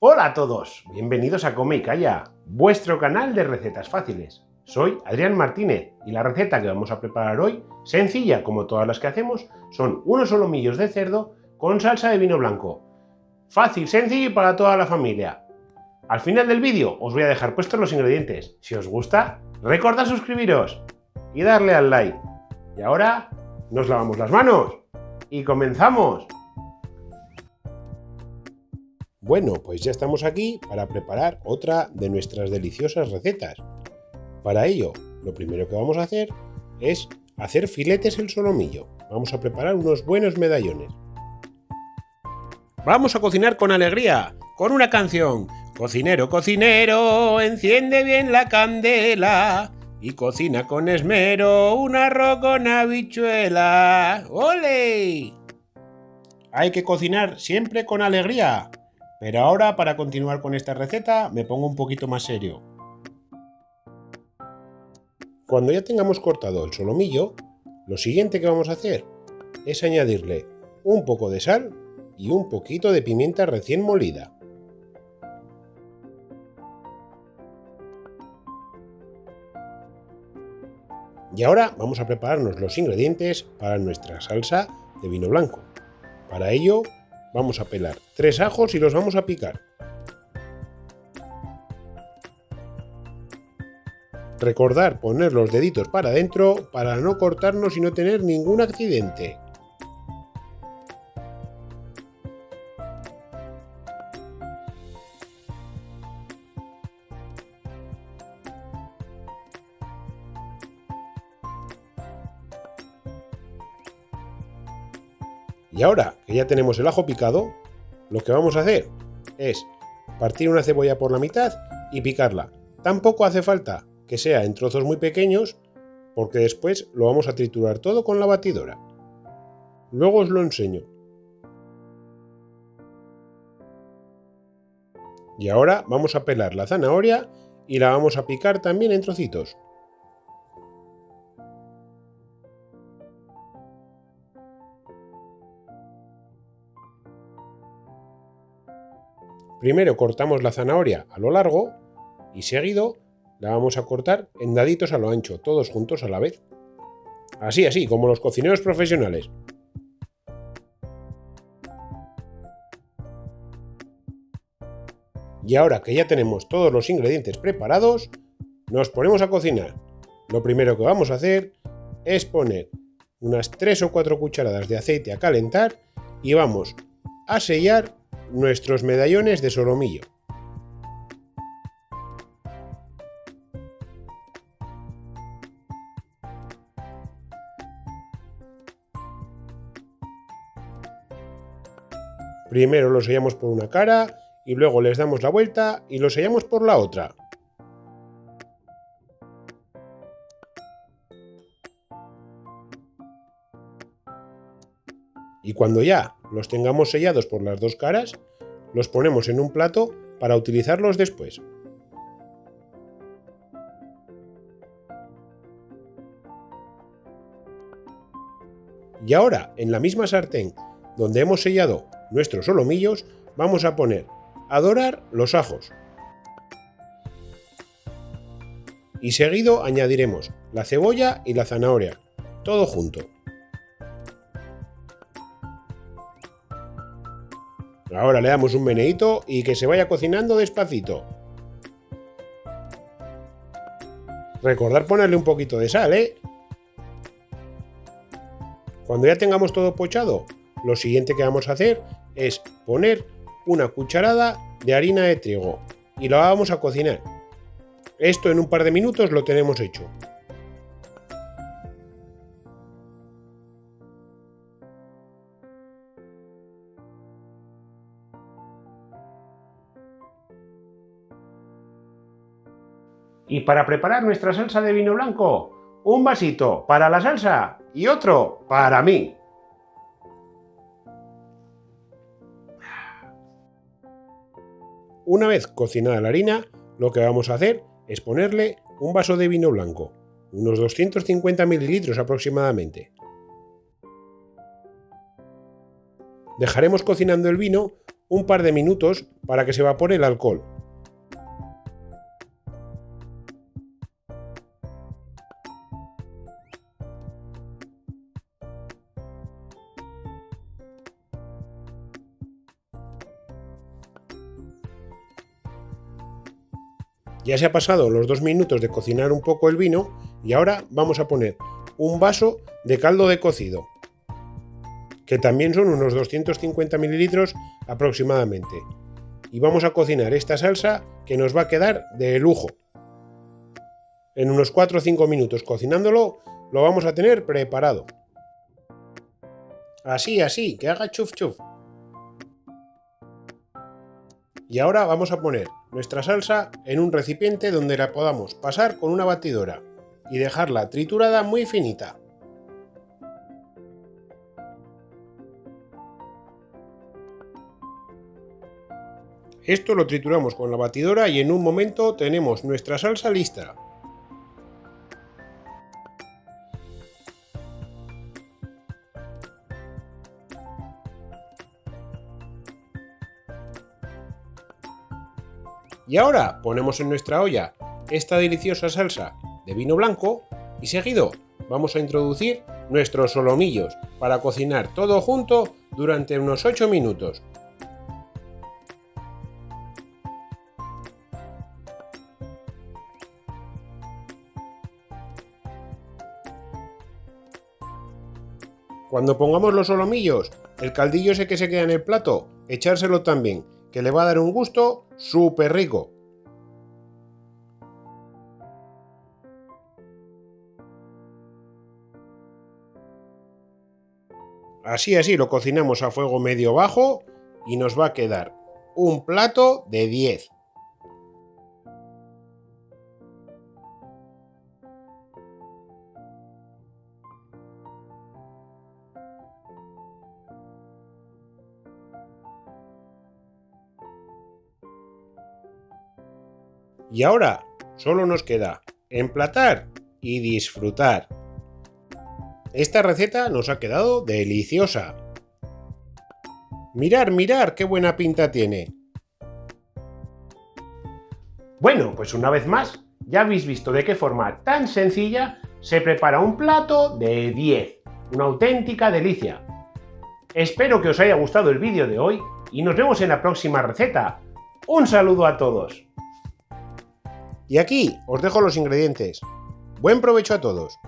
Hola a todos, bienvenidos a Come y Calla, vuestro canal de recetas fáciles. Soy Adrián Martínez y la receta que vamos a preparar hoy, sencilla como todas las que hacemos, son unos solomillos de cerdo con salsa de vino blanco. Fácil, sencillo y para toda la familia. Al final del vídeo os voy a dejar puestos los ingredientes. Si os gusta, recordad suscribiros y darle al like. Y ahora nos lavamos las manos y comenzamos. Bueno, pues ya estamos aquí para preparar otra de nuestras deliciosas recetas. Para ello, lo primero que vamos a hacer es hacer filetes el solomillo. Vamos a preparar unos buenos medallones. Vamos a cocinar con alegría, con una canción. Cocinero, cocinero, enciende bien la candela y cocina con esmero un arroz con habichuela. ¡Ole! Hay que cocinar siempre con alegría. Pero ahora, para continuar con esta receta, me pongo un poquito más serio. Cuando ya tengamos cortado el solomillo, lo siguiente que vamos a hacer es añadirle un poco de sal y un poquito de pimienta recién molida. Y ahora vamos a prepararnos los ingredientes para nuestra salsa de vino blanco. Para ello, vamos a pelar 3 ajos y los vamos a picar. Recordar poner los deditos para adentro para no cortarnos y no tener ningún accidente. Y ahora que ya tenemos el ajo picado, lo que vamos a hacer es partir una cebolla por la mitad y picarla. Tampoco hace falta que sea en trozos muy pequeños, porque después lo vamos a triturar todo con la batidora. Luego os lo enseño. Y ahora vamos a pelar la zanahoria y la vamos a picar también en trocitos. Primero cortamos la zanahoria a lo largo y seguido la vamos a cortar en daditos a lo ancho, todos juntos a la vez. Así, como los cocineros profesionales. Y ahora que ya tenemos todos los ingredientes preparados, nos ponemos a cocinar. Lo primero que vamos a hacer es poner unas 3 o 4 cucharadas de aceite a calentar y vamos a sellar nuestros medallones de solomillo. Primero lo sellamos por una cara y luego les damos la vuelta y lo sellamos por la otra. Y cuando ya los tengamos sellados por las dos caras, los ponemos en un plato para utilizarlos después. Y ahora, en la misma sartén donde hemos sellado nuestros solomillos, vamos a poner a dorar los ajos. Y seguido añadiremos la cebolla y la zanahoria, todo junto. Ahora le damos un meneíto y que se vaya cocinando despacito. Recordad ponerle un poquito de sal, ¿eh? Cuando ya tengamos todo pochado, lo siguiente que vamos a hacer es poner una cucharada de harina de trigo y lo vamos a cocinar. Esto en un par de minutos lo tenemos hecho. Y para preparar nuestra salsa de vino blanco, un vasito para la salsa y otro para mí. Una vez cocinada la harina, lo que vamos a hacer es ponerle un vaso de vino blanco, unos 250 mililitros aproximadamente. Dejaremos cocinando el vino un par de minutos para que se evapore el alcohol. Ya se ha pasado los 2 minutos de cocinar un poco el vino y ahora vamos a poner un vaso de caldo de cocido, que también son unos 250 mililitros aproximadamente. Y vamos a cocinar esta salsa que nos va a quedar de lujo. En unos 4 o 5 minutos cocinándolo lo vamos a tener preparado. Así, que haga chuf chuf. Y ahora vamos a poner nuestra salsa en un recipiente donde la podamos pasar con una batidora y dejarla triturada muy finita. Esto lo trituramos con la batidora y en un momento tenemos nuestra salsa lista. Y ahora ponemos en nuestra olla esta deliciosa salsa de vino blanco y seguido vamos a introducir nuestros solomillos para cocinar todo junto durante unos 8 minutos. Cuando pongamos los solomillos, el caldillo ese que se queda en el plato, echárselo también, que le va a dar un gusto súper rico. Así lo cocinamos a fuego medio bajo y nos va a quedar un plato de 10. Y ahora solo nos queda emplatar y disfrutar. Esta receta nos ha quedado deliciosa. Mirar qué buena pinta tiene. Bueno, pues una vez más, ya habéis visto de qué forma tan sencilla se prepara un plato de 10. Una auténtica delicia. Espero que os haya gustado el vídeo de hoy y nos vemos en la próxima receta. ¡Un saludo a todos! Y aquí os dejo los ingredientes. ¡Buen provecho a todos!